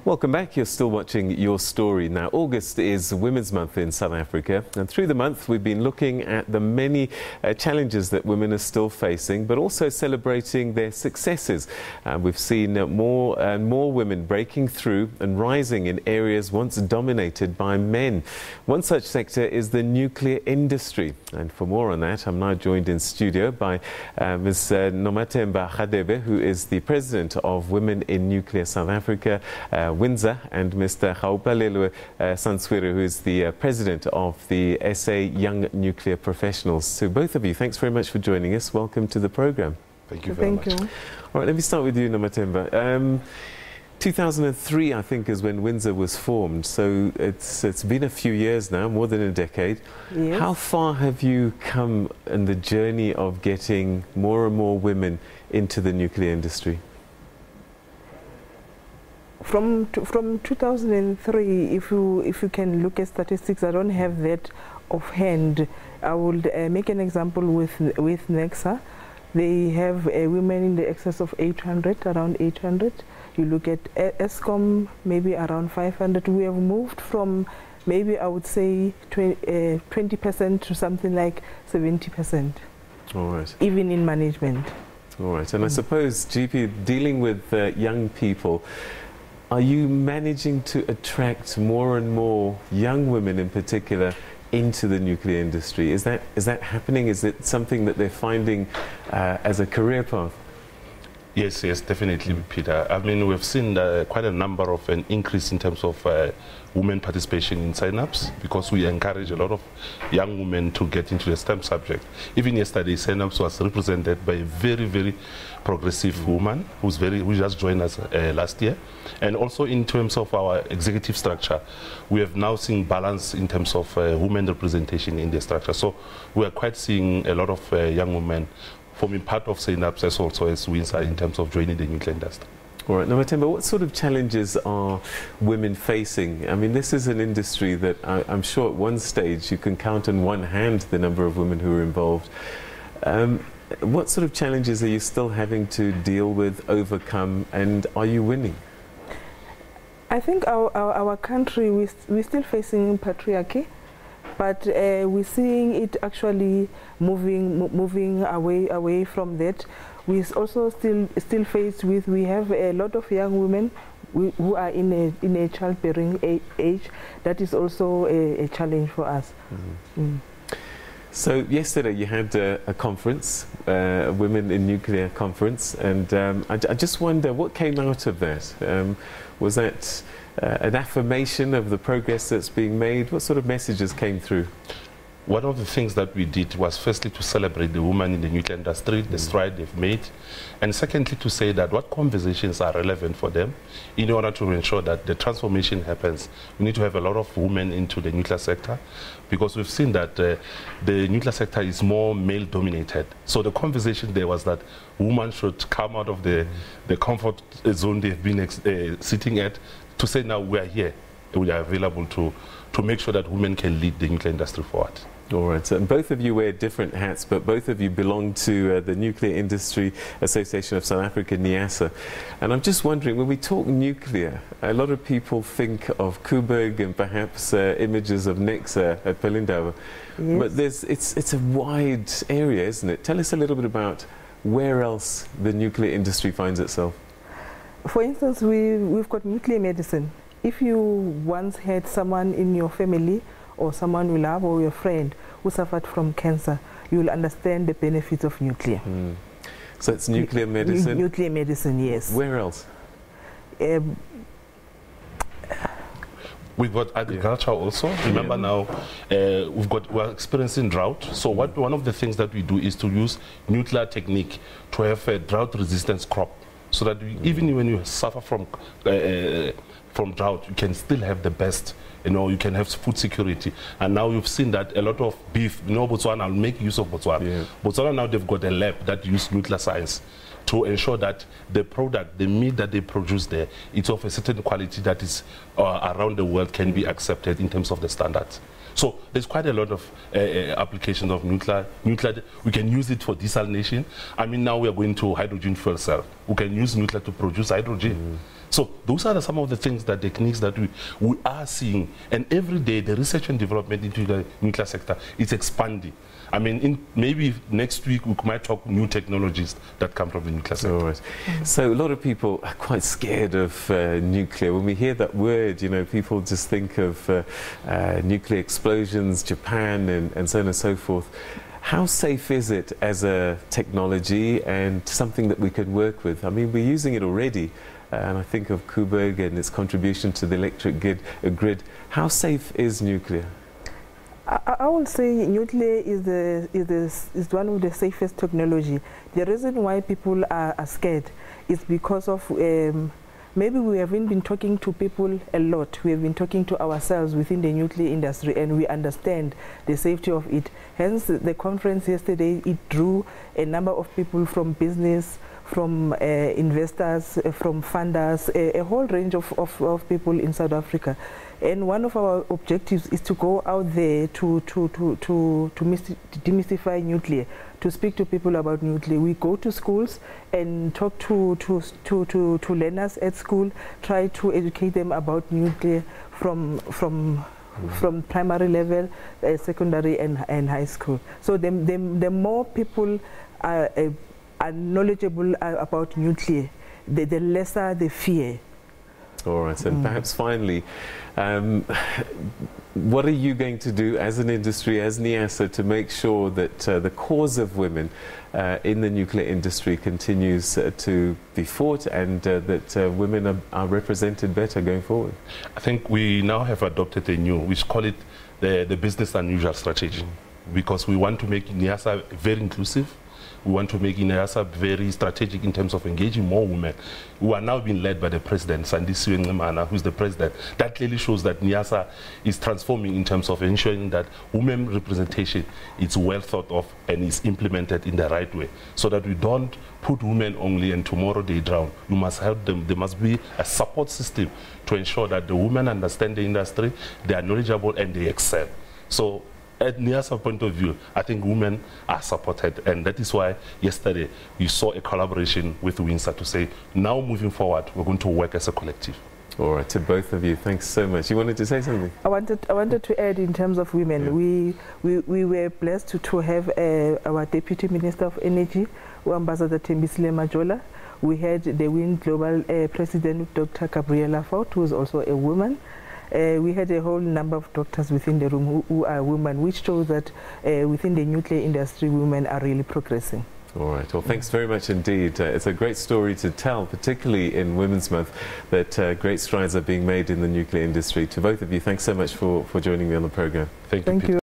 Welcome back. You're still watching Your Story. Now, August is Women's Month in South Africa, and through the month we've been looking at the many challenges that women are still facing, but also celebrating their successes. We've seen more and more women breaking through and rising in areas once dominated by men. One such sector is the nuclear industry, and for more on that, I'm now joined in studio by Ms. Nomathemba Radebe, who is the President of Women in Nuclear South Africa, Windsor, and Mr. Gaopalelwe Santswere, who is the President of the SA Young Nuclear Professionals. So both of you, thanks very much for joining us. Welcome to the program. Thank you very much. All right, let me start with you, Nomathemba. 2003, I think, is when Windsor was formed, so it's been a few years now, more than a decade. Yes. How far have you come in the journey of getting more and more women into the nuclear industry? From 2003, if you can look at statistics, I don't have that offhand. I would make an example with NEXA. They have women in the excess of 800, around 800. You look at ESCOM, maybe around 500. We have moved from maybe, I would say, 20% to something like 70%. All right. Even in management. All right. And I suppose, GP, dealing with young people, are you managing to attract more and more young women in particular into the nuclear industry? Is that happening? Is it something that they're finding as a career path? Yes, definitely, Peter. I mean, we've seen quite a number of an increase in terms of women participation in sign-ups, because we encourage a lot of young women to get into the STEM subject. Even yesterday, sign-ups was represented by a very, very progressive woman who just joined us last year. And also in terms of our executive structure, we have now seen balance in terms of women representation in the structure. So we are quite seeing a lot of young women forming part of sign-ups as also as Windsor in terms of joining the nuclear industry. All right. Nomathemba, what sort of challenges are women facing? I mean, this is an industry that I'm sure at one stage you can count on one hand the number of women who are involved. What sort of challenges are you still having to deal with, overcome, and are you winning? I think our country, we're still facing patriarchy, but we're seeing it actually moving away from that. We also still faced with, we have a lot of young women who are in a childbearing age. That is also a challenge for us. Mm-hmm. So yesterday you had a conference, a Women in Nuclear conference, and I just wonder what came out of that. Was that an affirmation of the progress that's being made? What sort of messages came through? One of the things that we did was firstly to celebrate the women in the nuclear industry, the stride they've made, and secondly to say that what conversations are relevant for them in order to ensure that the transformation happens. We need to have a lot of women into the nuclear sector, because we've seen that the nuclear sector is more male dominated. So the conversation there was that women should come out of the comfort zone they've been sitting at, to say now we are here, we are available to make sure that women can lead the nuclear industry forward. All right, so both of you wear different hats, but both of you belong to the Nuclear Industry Association of South Africa, NIASA. And I'm just wondering, when we talk nuclear, a lot of people think of Kuberg and perhaps images of NEXA at Pelindaba. Yes. But it's a wide area, isn't it? Tell us a little bit about where else the nuclear industry finds itself. For instance, we've got nuclear medicine. If you once had someone in your family or someone you love or your friend who suffered from cancer, you will understand the benefits of nuclear. So it's nuclear medicine? Nuclear medicine, yes. Where else? We've got agriculture also. Remember now, we're experiencing drought. So one of the things that we do is to use nuclear technique to have a drought resistance crop, so that even when you suffer from drought, you can still have the best, you can have food security. And now you've seen that a lot of beef, Botswana, I'll make use of Botswana. Yeah. Botswana now, they've got a lab that uses nuclear science to ensure that the product, the meat that they produce there, it's of a certain quality that is around the world can be accepted in terms of the standards. So there's quite a lot of applications of nuclear. We can use it for desalination. I mean, now we are going to hydrogen fuel cell. We can use nuclear to produce hydrogen. So those are some of the things, that techniques that we are seeing. And every day, the research and development into the nuclear sector is expanding. I mean, maybe next week we might talk new technologies that come from the nuclear sector. All right. So a lot of people are quite scared of nuclear. When we hear that word, you know, people just think of nuclear explosions, Japan, and so on and so forth. How safe is it as a technology and something that we can work with? I mean, we're using it already. And I think of Coburg and its contribution to the electric grid. How safe is nuclear? I would say nuclear is one of the safest technology. The reason why people are scared is because of maybe we haven't been talking to people a lot. We have been talking to ourselves within the nuclear industry, and we understand the safety of it. Hence, the conference yesterday, it drew a number of people from business, from investors, from funders, a whole range of people in South Africa. And one of our objectives is to go out there to demystify nuclear, to speak to people about nuclear. We go to schools and talk to learners at school, try to educate them about nuclear from primary level, secondary and high school. So the more people are knowledgeable about nuclear, the lesser the fear. All right, and perhaps finally, what are you going to do as an industry, as NIASA, to make sure that the cause of women in the nuclear industry continues to be fought, and that women are represented better going forward? I think we now have adopted a new, we call it the business unusual strategy, because we want to make NIASA very inclusive. We want to make NIASA very strategic in terms of engaging more women, who are now being led by the president, Sandisiwe Ngcemane, who's the president. That clearly shows that NIASA is transforming in terms of ensuring that women representation is well thought of and is implemented in the right way, so that we don't put women only and tomorrow they drown. You must help them. There must be a support system to ensure that the women understand the industry, they are knowledgeable, and they excel. So at NIASA point of view, I think women are supported, and that is why yesterday we saw a collaboration with WINSA to say, now moving forward, we're going to work as a collective. All right, to both of you, thanks so much. You wanted to say something? I wanted to add in terms of women. Yeah. We were blessed to have our Deputy Minister of Energy, Ambassador Thembisile Majola. We had the WIN Global President, Dr. Gabriela Fort, who is also a woman. We had a whole number of doctors within the room who are women, which shows that within the nuclear industry, women are really progressing. All right. Well, thanks very much indeed. It's a great story to tell, particularly in Women's Month, that great strides are being made in the nuclear industry. To both of you, thanks so much for joining me on the program. Thank you.